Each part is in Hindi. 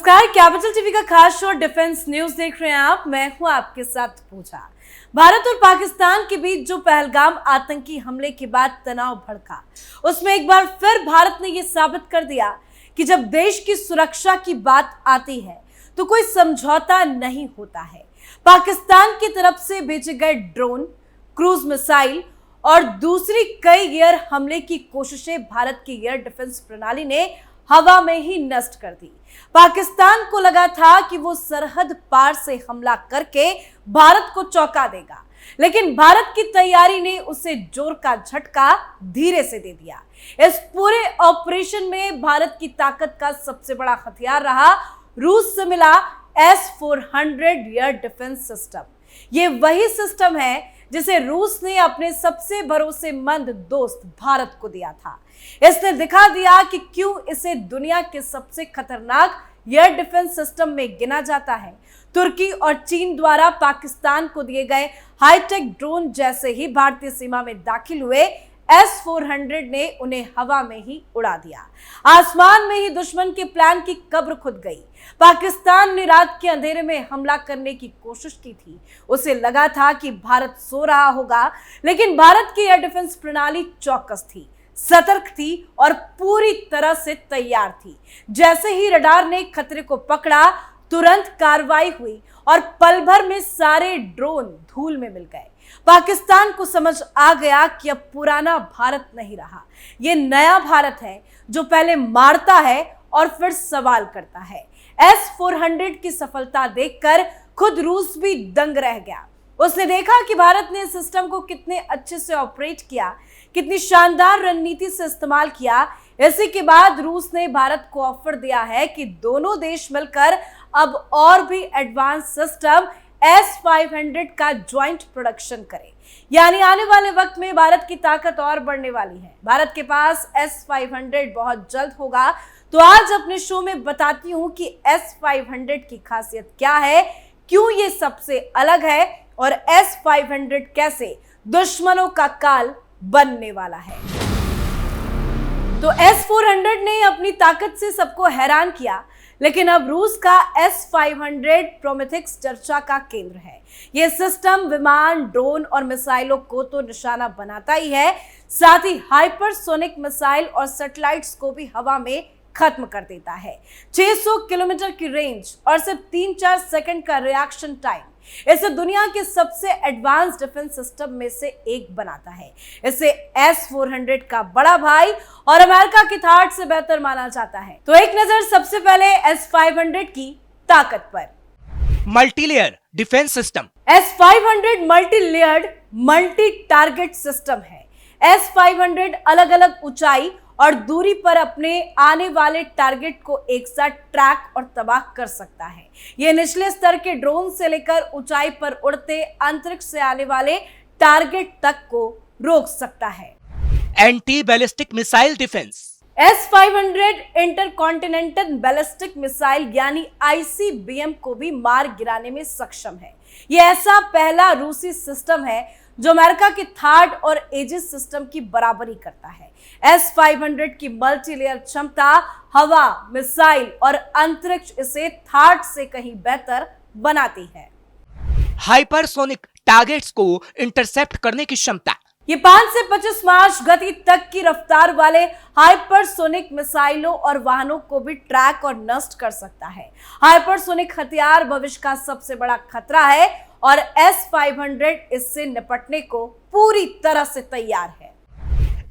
नमस्कार, कैपिटल टीवी का खास शो डिफेंस न्यूज देख रहे हैं आप। मैं हूं आपके साथ पूजा। भारत और पाकिस्तान के बीच जो पहलगाम आतंकी हमले के बाद तनाव भड़का, उसमें एक बार फिर भारत ने यह साबित कर दिया कि जब देश की सुरक्षा की बात आती है तो कोई समझौता नहीं होता है। पाकिस्तान की तरफ से भेजे गए ड्रोन, क्रूज मिसाइल और दूसरी कई एयर हमले की कोशिशें भारत की एयर डिफेंस प्रणाली ने हवा में ही नष्ट कर दी। पाकिस्तान को लगा था कि वो सरहद पार से हमला करके भारत को चौंका देगा, लेकिन भारत की तैयारी ने उसे जोर का झटका धीरे से दे दिया। इस पूरे ऑपरेशन में भारत की ताकत का सबसे बड़ा हथियार रहा रूस से मिला S-400 एयर डिफेंस सिस्टम। ये वही सिस्टम है जिसे रूस ने अपने सबसे भरोसेमंद दोस्त भारत को दिया था। इसने दिखा दिया कि क्यों इसे दुनिया के सबसे खतरनाक एयर डिफेंस सिस्टम में गिना जाता है। तुर्की और चीन द्वारा पाकिस्तान को दिए गए हाईटेक ड्रोन जैसे ही भारतीय सीमा में दाखिल हुए S-400 ने उन्हें हवा में ही उड़ा दिया। आसमान में ही दुश्मन के प्लान की कब्र खुद गई। पाकिस्तान ने रात के अंधेरे में हमला करने की कोशिश की थी। उसे लगा था कि भारत सो रहा होगा, लेकिन भारत की एयर डिफेंस प्रणाली चौकस थी, सतर्क थी और पूरी तरह से तैयार थी। जैसे ही रडार ने खतरे को पकड़ा, तुरंत कार्रवाई हुई और पल भर में सारे ड्रोन धूल में मिल गए। पाकिस्तान को समझ आ गया कि अब पुराना भारत नहीं रहा, ये नया भारत है जो पहले मारता है और फिर सवाल करता है। S-400 की सफलता देखकर खुद रूस भी दंग रह गया। उसने देखा कि भारत ने इस सिस्टम को कितने अच्छे से ऑपरेट किया, कितनी शानदार रणनीति से इस्तेमाल किया। इसी के बाद रूस ने भारत को ऑफर दिया है कि दोनों देश मिलकर अब और भी एडवांस सिस्टम S-500 का ज्वाइंट प्रोडक्शन करें। यानी आने वाले वक्त में भारत की ताकत और बढ़ने वाली है। भारत के पास S-500 बहुत जल्द होगा। तो आज अपने शो में बताती हूं कि S-500 की खासियत क्या है, क्यों ये सबसे अलग है और S-500 कैसे दुश्मनों का काल बनने वाला है। तो S-400 ने अपनी ताकत से सबको हैरान किया, लेकिन अब रूस का S-500 प्रोमेथिक्स चर्चा का केंद्र है। यह सिस्टम विमान, ड्रोन और मिसाइलों को तो निशाना बनाता ही है, साथ ही हाइपरसोनिक मिसाइल और सैटेलाइट्स को भी हवा में खत्म कर देता है। 600 किलोमीटर की रेंज और सिर्फ 3-4 सेकंड का रिएक्शन टाइम इसे दुनिया के सबसे एडवांस डिफेंस सिस्टम में से एक बनाता है। इसे S-400 का बड़ा भाई और अमेरिका की थाट से बेहतर माना जाता है। तो एक नजर सबसे पहले S-500 की ताकत पर। Multi layer defence system. S-500 multi layered multi target system है। S-500 अलग अलग ऊंचाई और दूरी पर अपने आने वाले टारगेट को एक साथ ट्रैक और तबाह कर सकता है। यह निचले स्तर के ड्रोन से लेकर ऊंचाई पर उड़ते अंतरिक्ष से आने वाले टारगेट तक को रोक सकता है। Anti ballistic missile defence. S-500 intercontinental ballistic missile यानी ICBM को भी मार गिराने में सक्षम है। यह ऐसा पहला रूसी सिस्टम है जो अमेरिका के थार्ड और एजिस सिस्टम की बराबरी करता है। S-500 की मल्टी लेयर क्षमता हवा, मिसाइल और अंतरिक्ष इसे थार्ड से कहीं बेहतर बनाती है। हाइपरसोनिक टारगेट्स को इंटरसेप्ट करने की क्षमता। ये 5 से 25 मार्च गति तक की रफ्तार वाले हाइपरसोनिक मिसाइलों और वाहनों को भी ट्रैक और नष्ट कर सकता है। हाइपरसोनिक हथियार भविष्य का सबसे बड़ा खतरा है और S-500 इससे निपटने को पूरी तरह से तैयार है।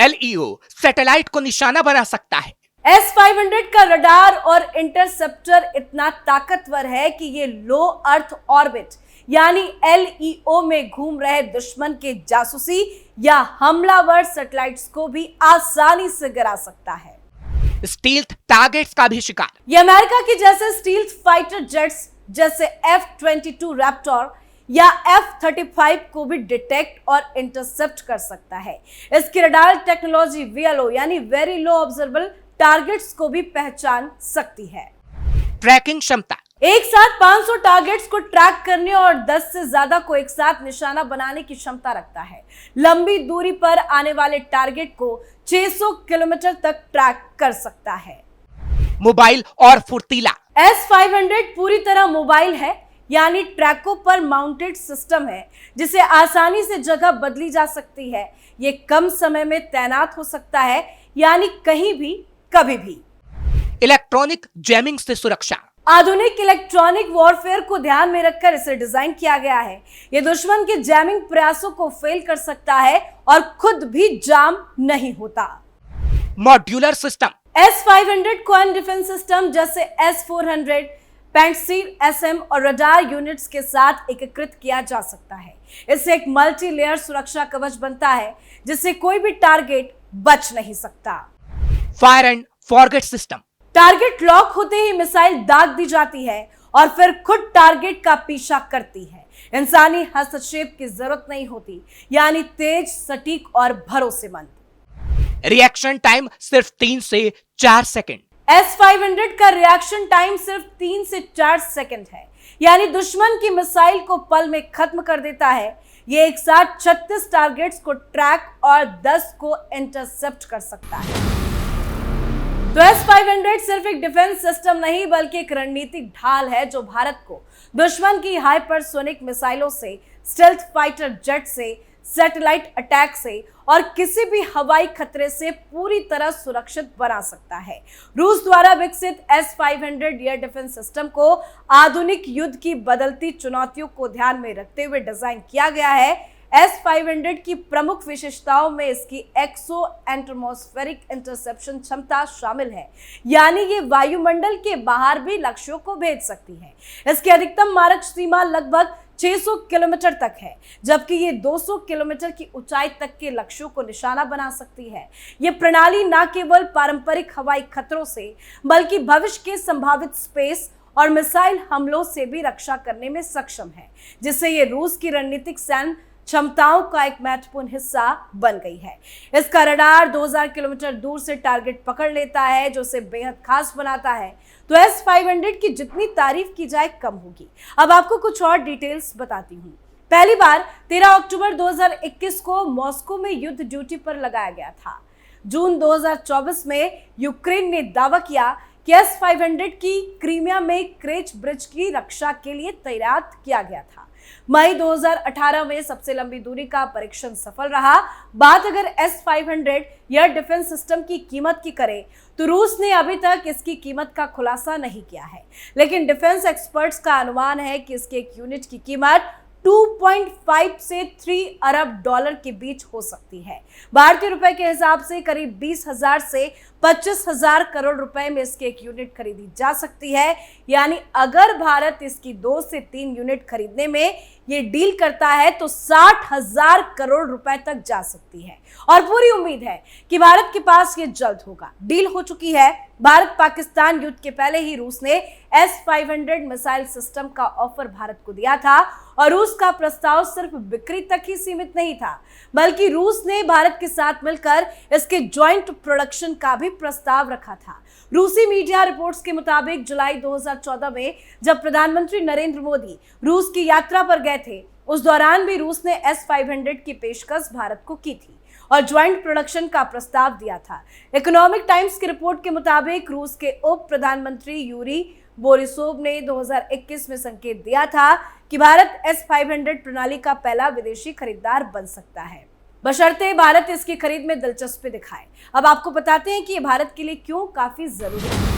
LEO सैटेलाइट को निशाना बना सकता है। S-500 का रडार और इंटरसेप्टर इतना ताकतवर है कि ये लो अर्थ ऑर्बिट यानी LEO में घूम रहे दुश्मन के जासूसी या हमलावर सैटेलाइट्स को भी आसानी से गिरा सकता है। स्टील्थ टारगेट्स का भी शिकार। ये अमेरिका के जैसे स्टील्थ फाइटर जेट्स जैसे F-22 रैप्टर या F-35 को भी डिटेक्ट और इंटरसेप्ट कर सकता है। इसकी रडार टेक्नोलॉजी VLO यानी वेरी लो ऑब्जर्वेबल टारगेट्स को भी पहचान सकती है। ट्रैकिंग क्षमता। एक साथ 500 टारगेट्स को ट्रैक करने और 10 से ज्यादा को एक साथ निशाना बनाने की क्षमता रखता है। लंबी दूरी पर आने वाले टारगेट को 600 किलोमीटर तक ट्रैक कर सकता है। मोबाइल और फुर्तीला। S-500 पूरी तरह मोबाइल है, यानी ट्रैकों पर माउंटेड सिस्टम है जिसे आसानी से जगह बदली जा सकती है। ये कम समय में तैनात हो सकता है, यानी कहीं भी कभी भी। इलेक्ट्रॉनिक जैमिंग से सुरक्षा। आधुनिक इलेक्ट्रॉनिक वॉरफेयर को ध्यान में रखकर इसे डिजाइन किया गया है। यह दुश्मन के जैमिंग प्रयासों को फेल कर सकता है और खुद भी जाम नहीं होता। Modular system. S-500 को अन्य डिफेंस सिस्टम जैसे S-400, पैंटसीर SM और रडार यूनिट्स के साथ एकीकृत किया जा सकता है। इससे एक मल्टी लेयर सुरक्षा कवच बनता है जिससे कोई भी टारगेट बच नहीं सकता। Fire and forget system. Target lock होते ही मिसाइल दाग दी जाती है और फिर खुद टारगेट का पीछा करती है। इंसानी हस्तक्षेप की जरूरत नहीं होती, यानी तेज, सटीक और भरोसेमंद। रिएक्शन टाइम सिर्फ 3 से 4 सेकंड। S-500 का रिएक्शन टाइम सिर्फ 3 से 4 सेकंड है, यानी दुश्मन की मिसाइल को पल में खत्म कर देता है। ये एक साथ 36 टारगेट्स को ट्रैक और 10 को इंटरसेप्ट कर सकता है। तो S-500 सिर्फ एक डिफेंस सिस्टम नहीं बल्कि एक रणनीतिक ढाल है जो भारत को दुश्मन की हाइपरसोनिक मिसाइलों से, स्टेल्थ फाइटर जेट से, सैटेलाइट अटैक से और किसी भी हवाई खतरे से पूरी तरह सुरक्षित बना सकता है। रूस द्वारा विकसित S-500 एयर डिफेंस सिस्टम को आधुनिक युद्ध की बदलती चुनौतियों को ध्यान में रखते हुए डिजाइन किया गया है। S-500 की प्रमुख विशेषताओं में इसकी एक्सो एटमॉस्फेरिक इंटरसेप्शन क्षमता शामिल है, यानी ये वायुमंडल के बाहर भी लक्ष्यों को भेज सकती है। इसकी अधिकतम मारक सीमा लगभग 600 किलोमीटर तक है, जबकि ये 200 किलोमीटर की ऊंचाई तक के लक्ष्यों को निशाना बना सकती है। ये प्रणाली न केवल पारंपरिक हवाई खतरों से बल्कि भविष्य के संभावित स्पेस और मिसाइल हमलों से भी रक्षा करने में सक्षम है, जिससे ये रूस की रणनीतिक सैन्य क्षमताओं का एक महत्वपूर्ण हिस्सा बन गई है। इसका रडार 2000 किलोमीटर दूर से टारगेट पकड़ लेता है, जो इसे बेहद खास बनाता है। तो S-500 की जितनी तारीफ की जाए कम होगी। अब आपको कुछ और डिटेल्स बताती हूँ। पहली बार 13 अक्टूबर 2021 को मॉस्को में युद्ध ड्यूटी पर लगाया गया था। जून 2024 में यूक्रेन ने दावा किया कि S-500 की क्रीमिया में क्रेच ब्रिज की रक्षा के लिए तैनात किया गया था। मई 2018 में सबसे लंबी दूरी का परीक्षण सफल रहा। बात अगर S-500 एयर डिफेंस सिस्टम की कीमत की करें तो रूस ने अभी तक इसकी कीमत का खुलासा नहीं किया है, लेकिन डिफेंस एक्सपर्ट्स का अनुमान है कि इसके एक यूनिट की कीमत 2.5 से 3 अरब डॉलर के बीच हो सकती है। भारतीय रुपए के हिसाब से करीब 20,000 से 25,000 करोड़ रुपए में इसकी एक यूनिट खरीदी जा सकती है। यानी अगर भारत इसकी 2 से 3 यूनिट खरीदने में ये डील करता है तो 60,000 करोड़ रुपए तक जा सकती है और पूरी उम्मीद है कि भारत के पास ये जल्द होगा। डील हो चुकी है। भारत पाकिस्तान युद्ध के पहले ही रूस ने S-500 मिसाइल सिस्टम का ऑफर भारत को दिया था और रूस का प्रस्ताव सिर्फ बिक्री तक ही सीमित नहीं था, बल्कि रूस ने भारत के साथ मिलकर इसके ज्वाइंट प्रोडक्शन का भी प्रस्ताव रखा था। रूसी मीडिया रिपोर्ट्स के मुताबिक जुलाई 2014 में जब प्रधानमंत्री नरेंद्र मोदी रूस की यात्रा पर गए थे, उस दौरान भी रूस ने S-500 की पेशकश भारत को की थी और ज्वाइंट प्रोडक्शन का प्रस्ताव दिया था। इकोनॉमिक टाइम्स की रिपोर्ट के मुताबिक रूस के उप प्रधानमंत्री यूरी बोरिसोव ने 2021 में संकेत दिया था कि भारत S-500 प्रणाली का पहला विदेशी खरीदार बन सकता है, बशर्ते भारत इसकी खरीद में दिलचस्पी दिखाए। अब आपको बताते हैं कि ये भारत के लिए क्यों काफी जरूरी है।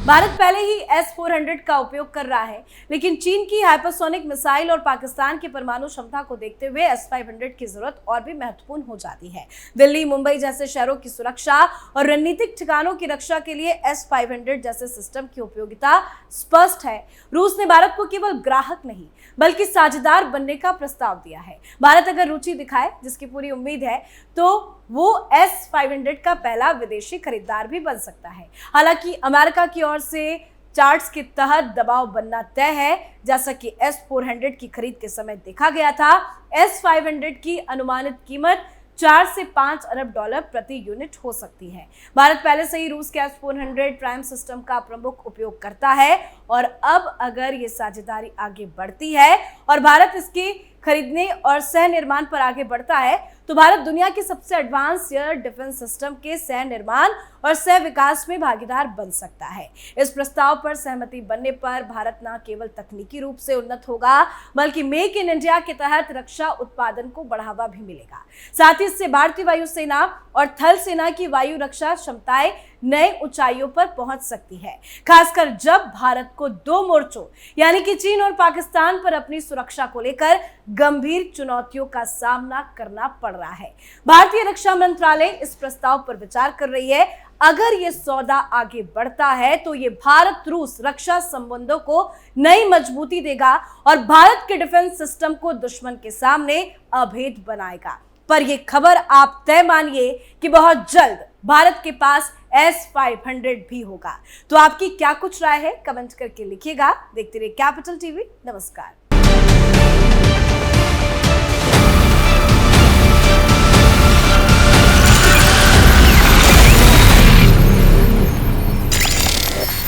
भारत पहले ही S-400 का उपयोग कर रहा है, लेकिन चीन की हाइपरसोनिक मिसाइल और पाकिस्तान की परमाणु क्षमता को देखते हुए S-500 की जरूरत और भी महत्वपूर्ण हो जाती है। दिल्ली, मुंबई जैसे शहरों की सुरक्षा और रणनीतिक ठिकानों की रक्षा के लिए S-500 जैसे सिस्टम की उपयोगिता स्पष्ट है। रूस ने भारत को केवल ग्राहक नहीं बल्कि साझेदार बनने का प्रस्ताव दिया है। भारत अगर रुचि दिखाए, जिसकी पूरी उम्मीद है, तो वो S-500 का पहला विदेशी खरीदार भी बन सकता है। हालांकि अमेरिका की ओर से चार्ट्स के तहत दबाव बनना तय है, जैसा कि S-400 की खरीद के समय देखा गया था। S-500 की अनुमानित कीमत 4 से 5 अरब डॉलर प्रति यूनिट हो सकती है। भारत पहले से ही रूस के S-400 प्राइम सिस्टम का प्रमुख उपयोग करता है और अब अगर ये साझेदारी आगे बढ़ती है और भारत इसके खरीदने और सह निर्माण पर आगे बढ़ता है तो भारत दुनिया की सबसे एडवांस एयर डिफेंस सिस्टम के सह निर्माण और सह विकास में भागीदार बन सकता है। इस प्रस्ताव पर सहमति बनने पर भारत न केवल तकनीकी रूप से उन्नत होगा, बल्कि मेक इन इंडिया के तहत रक्षा उत्पादन को बढ़ावा भी मिलेगा। साथ ही इससे भारतीय वायुसेना और थल सेना की वायु रक्षा क्षमताएं नए ऊंचाइयों पर पहुंच सकती है, खासकर जब भारत को दो मोर्चों यानी कि चीन और पाकिस्तान पर अपनी सुरक्षा को लेकर गंभीर चुनौतियों का सामना करना पड़ रहा है। भारतीय रक्षा मंत्रालय इस प्रस्ताव पर विचार कर रही है। अगर ये सौदा आगे बढ़ता है तो ये भारत रूस रक्षा संबंधों को नई मजबूती देगा और भारत के डिफेंस सिस्टम को दुश्मन के सामने अभेद बनाएगा। पर यह खबर आप तय मानिए कि बहुत जल्द भारत के पास S-500 भी होगा। तो आपकी क्या कुछ राय है, कमेंट करके लिखिएगा। देखते रहिए कैपिटल टीवी। नमस्कार।